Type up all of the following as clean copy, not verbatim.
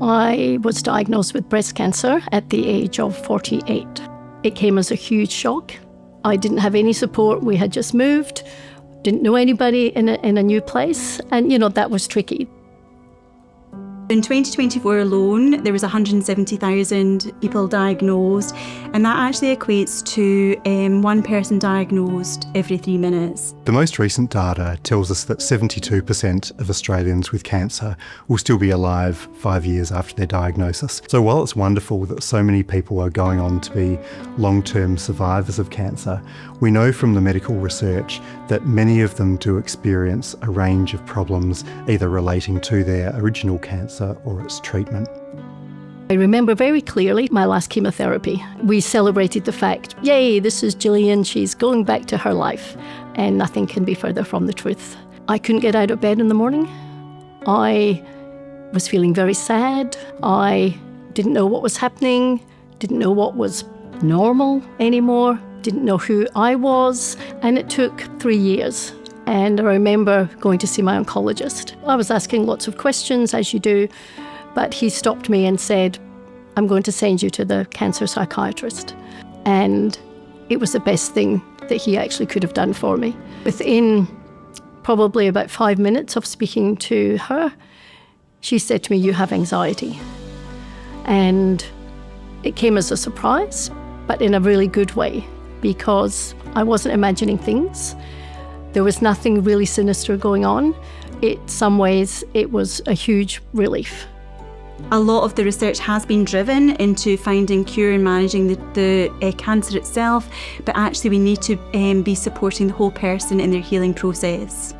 I was diagnosed with breast cancer at the age of 48. It came as a huge shock. I didn't have any support. We had just moved, didn't know anybody in a new place, and that was tricky. In 2024 alone, there was 170,000 people diagnosed, and that actually equates to one person diagnosed every 3 minutes. The most recent data tells us that 72% of Australians with cancer will still be alive 5 years after their diagnosis. So while it's wonderful that so many people are going on to be long-term survivors of cancer, we know from the medical research that many of them do experience a range of problems either relating to their original cancer or its treatment. I remember very clearly my last chemotherapy. We celebrated the fact, yay, this is Gillian, she's going back to her life, and nothing can be further from the truth. I couldn't get out of bed in the morning. I was feeling very sad. I didn't know what was happening, didn't know what was normal anymore, didn't know who I was, and it took 3 years. And I remember going to see my oncologist. I was asking lots of questions, as you do, but he stopped me and said, I'm going to send you to the cancer psychiatrist. And it was the best thing that he actually could have done for me. Within probably about 5 minutes of speaking to her, she said to me, you have anxiety. And it came as a surprise, but in a really good way, because I wasn't imagining things. There was nothing really sinister going on. In some ways, it was a huge relief. A lot of the research has been driven into finding cure and managing the cancer itself, but actually we need to be supporting the whole person in their healing process.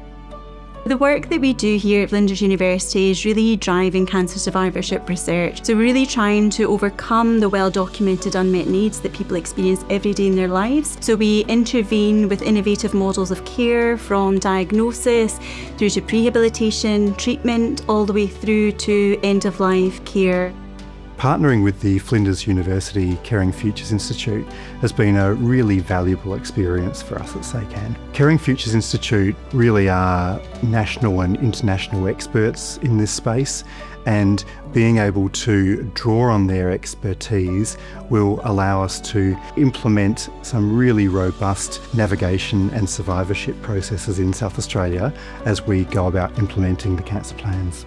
The work that we do here at Flinders University is really driving cancer survivorship research. So we're really trying to overcome the well-documented unmet needs that people experience every day in their lives. So we intervene with innovative models of care, from diagnosis through to prehabilitation, treatment, all the way through to end-of-life care. Partnering with the Flinders University Caring Futures Institute has been a really valuable experience for us at SACAN. Caring Futures Institute really are national and international experts in this space, and being able to draw on their expertise will allow us to implement some really robust navigation and survivorship processes in South Australia as we go about implementing the cancer plans.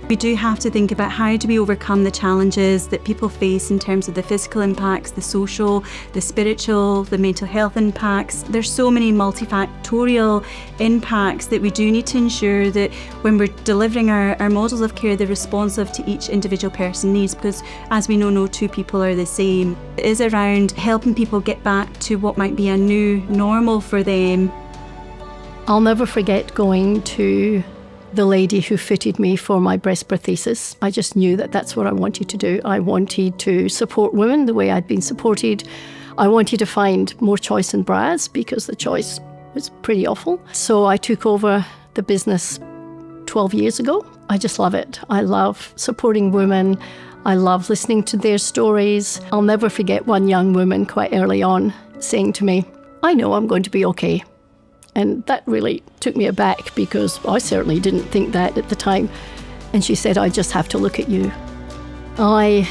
We do have to think about how do we overcome the challenges that people face in terms of the physical impacts, the social, the spiritual, the mental health impacts. There's so many multifactorial impacts that we do need to ensure that when we're delivering our models of care, they're responsive to each individual person's needs, because as we know, no two people are the same. It is around helping people get back to what might be a new normal for them. I'll never forget going to the lady who fitted me for my breast prosthesis. I just knew that that's what I wanted to do. I wanted to support women the way I'd been supported. I wanted to find more choice in bras because the choice was pretty awful. So I took over the business 12 years ago. I just love it. I love supporting women. I love listening to their stories. I'll never forget one young woman quite early on saying to me, I know I'm going to be okay. And that really took me aback, because I certainly didn't think that at the time. And she said, I just have to look at you. I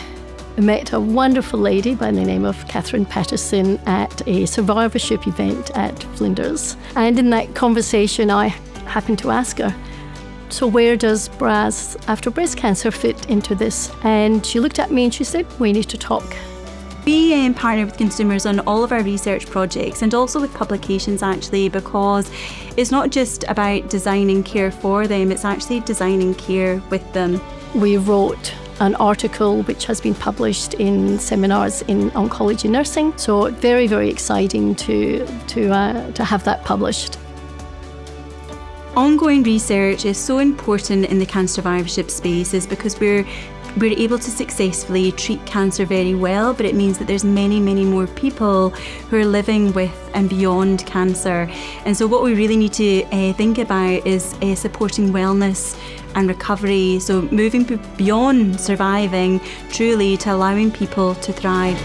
met a wonderful lady by the name of Catherine Patterson at a survivorship event at Flinders. And in that conversation, I happened to ask her, so where does bras after breast cancer fit into this? And she looked at me and she said, we need to talk. We partner with consumers on all of our research projects, and also with publications actually, because it's not just about designing care for them, it's actually designing care with them. We wrote an article which has been published in seminars in oncology nursing, so very, very exciting to have that published. Ongoing research is so important in the cancer survivorship space, is because we're able to successfully treat cancer very well, but it means that there's many, many more people who are living with and beyond cancer. And so what we really need to think about is supporting wellness and recovery, so moving beyond surviving truly to allowing people to thrive.